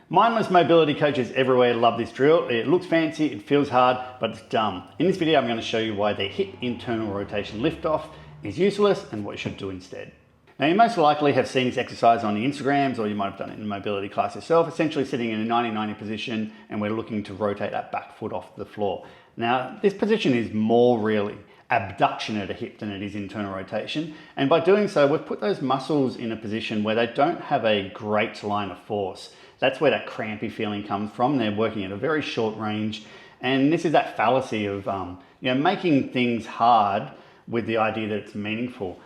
Mindless mobility coaches everywhere love this drill. It looks fancy, it feels hard, but it's dumb. In this video, I'm going to show you why the hip internal rotation liftoff is useless and what you should do instead. Now, you most likely have seen this exercise on the Instagrams, or you might have done it in a mobility class yourself, essentially sitting in a 90-90 position, and we're looking to rotate that back foot off the floor. Now, this position is more really abduction at a hip than it is internal rotation. And by doing so, we've put those muscles in a position where they don't have a great line of force. That's where that crampy feeling comes from. They're working at a very short range. And this is that fallacy of making things hard with the idea that it's meaningful.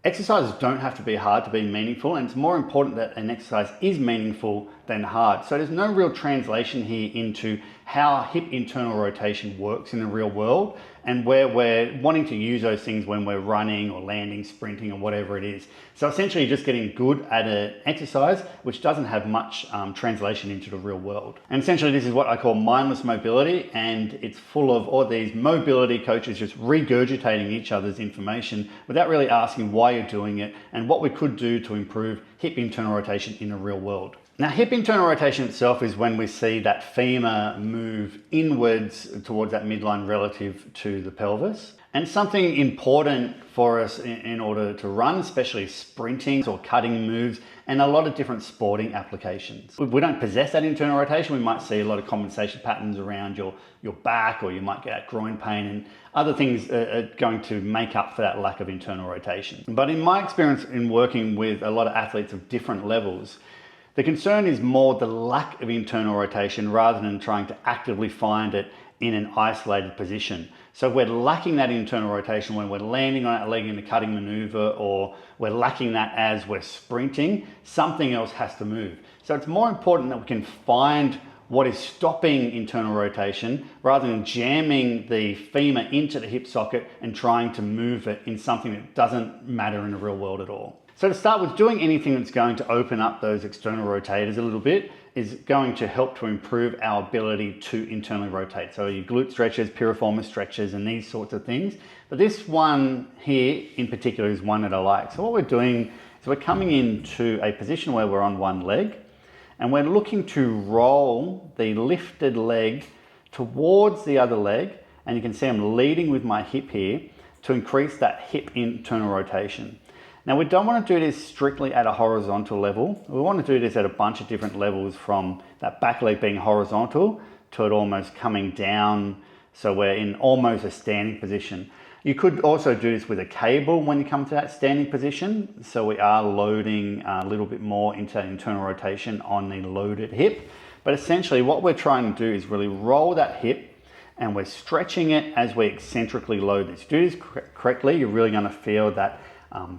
Exercises don't have to be hard to be meaningful, and it's more important that an exercise is meaningful than hard. So there's no real translation here into how hip internal rotation works in the real world, and where we're wanting to use those things when we're running or landing, sprinting, or whatever it is. So essentially you're just getting good at an exercise which doesn't have much translation into the real world. And essentially this is what I call mindless mobility, and it's full of all these mobility coaches just regurgitating each other's information without really asking why you're doing it and what we could do to improve hip internal rotation in the real world. Now, hip internal rotation itself is when we see that femur move inwards towards that midline relative to the pelvis. And something important for us in order to run, especially sprinting or cutting moves, and a lot of different sporting applications. We don't possess that internal rotation. We might see a lot of compensation patterns around your back, or you might get that groin pain, and other things are going to make up for that lack of internal rotation. But in my experience in working with a lot of athletes of different levels, the concern is more the lack of internal rotation rather than trying to actively find it in an isolated position. So if we're lacking that internal rotation when we're landing on that leg in a cutting maneuver, or we're lacking that as we're sprinting, something else has to move. So it's more important that we can find what is stopping internal rotation rather than jamming the femur into the hip socket and trying to move it in something that doesn't matter in the real world at all. So to start with, doing anything that's going to open up those external rotators a little bit is going to help to improve our ability to internally rotate. So your glute stretches, piriformis stretches, and these sorts of things. But this one here in particular is one that I like. So what we're doing is we're coming into a position where we're on one leg, and we're looking to roll the lifted leg towards the other leg. And you can see I'm leading with my hip here to increase that hip internal rotation. Now, we don't want to do this strictly at a horizontal level. We want to do this at a bunch of different levels, from that back leg being horizontal to it almost coming down, so we're in almost a standing position. You could also do this with a cable when you come to that standing position, so we are loading a little bit more into that internal rotation on the loaded hip. But essentially what we're trying to do is really roll that hip, and we're stretching it as we eccentrically load this. Do this correctly, you're really going to feel that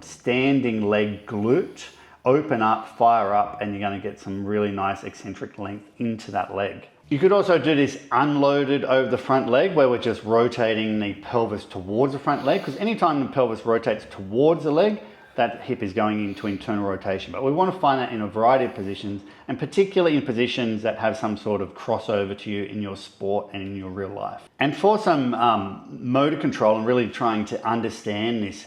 standing leg glute open up, fire up, and you're going to get some really nice eccentric length into that leg. You could also do this unloaded over the front leg, where we're just rotating the pelvis towards the front leg, because anytime the pelvis rotates towards the leg, that hip is going into internal rotation. But we want to find that in a variety of positions, and particularly in positions that have some sort of crossover to you in your sport and in your real life. And for some motor control and really trying to understand this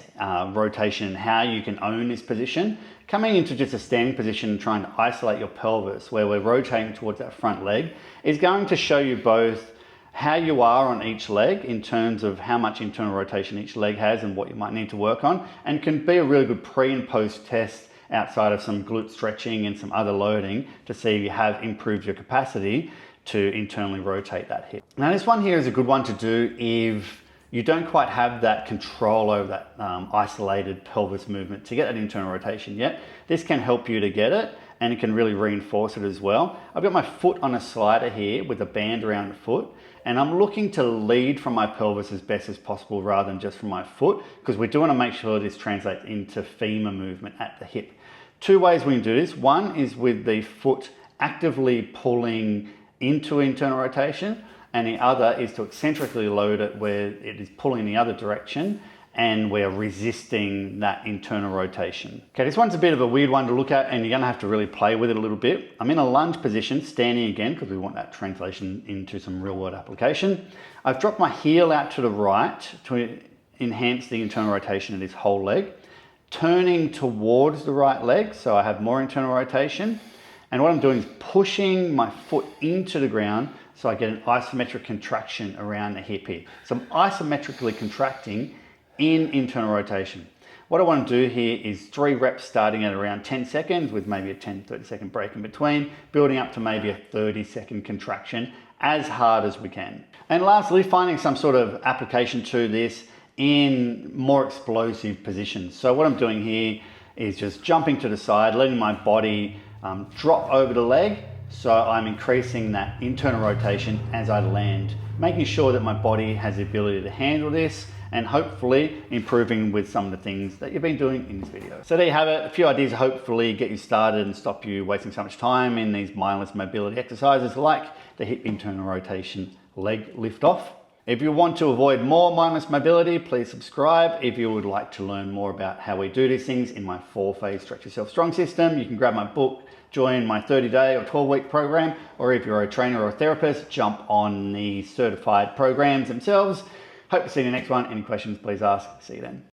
rotation and how you can own this position, coming into just a standing position and trying to isolate your pelvis where we're rotating towards that front leg is going to show you both how you are on each leg in terms of how much internal rotation each leg has and what you might need to work on, and can be a really good pre and post test outside of some glute stretching and some other loading to see if you have improved your capacity to internally rotate that hip. Now, this one here is a good one to do if you don't quite have that control over that isolated pelvis movement to get that internal rotation yet. This can help you to get it, and it can really reinforce it as well. I've got my foot on a slider here with a band around the foot, and I'm looking to lead from my pelvis as best as possible rather than just from my foot, because we do want to make sure this translates into femur movement at the hip. Two ways we can do this. One is with the foot actively pulling into internal rotation, and the other is to eccentrically load it where it is pulling the other direction and we're resisting that internal rotation. Okay, this one's a bit of a weird one to look at, and you're gonna have to really play with it a little bit. I'm in a lunge position, standing again, because we want that translation into some real world application. I've dropped my heel out to the right to enhance the internal rotation of this whole leg, turning towards the right leg, so I have more internal rotation, And what I'm doing is pushing my foot into the ground so I get an isometric contraction around the hip here. So I'm isometrically contracting in internal rotation. What I want to do here is 3 reps starting at around 10 seconds with maybe a 10-30 second break in between, building up to maybe a 30-second contraction as hard as we can. And lastly, finding some sort of application to this in more explosive positions. So what I'm doing here is just jumping to the side, letting my body drop over the leg, so I'm increasing that internal rotation as I land, making sure that my body has the ability to handle this, and hopefully improving with some of the things that you've been doing in this video. So there you have it, a few ideas to hopefully get you started and stop you wasting so much time in these mindless mobility exercises like the hip internal rotation leg lift off. If you want to avoid more mindless mobility, please subscribe. If you would like to learn more about how we do these things in my 4-phase Stretch Yourself Strong system, you can grab my book, join my 30-day or 12-week program, or if you're a trainer or a therapist, jump on the certified programs themselves. Hope to see you in the next one. Any questions, please ask. See you then.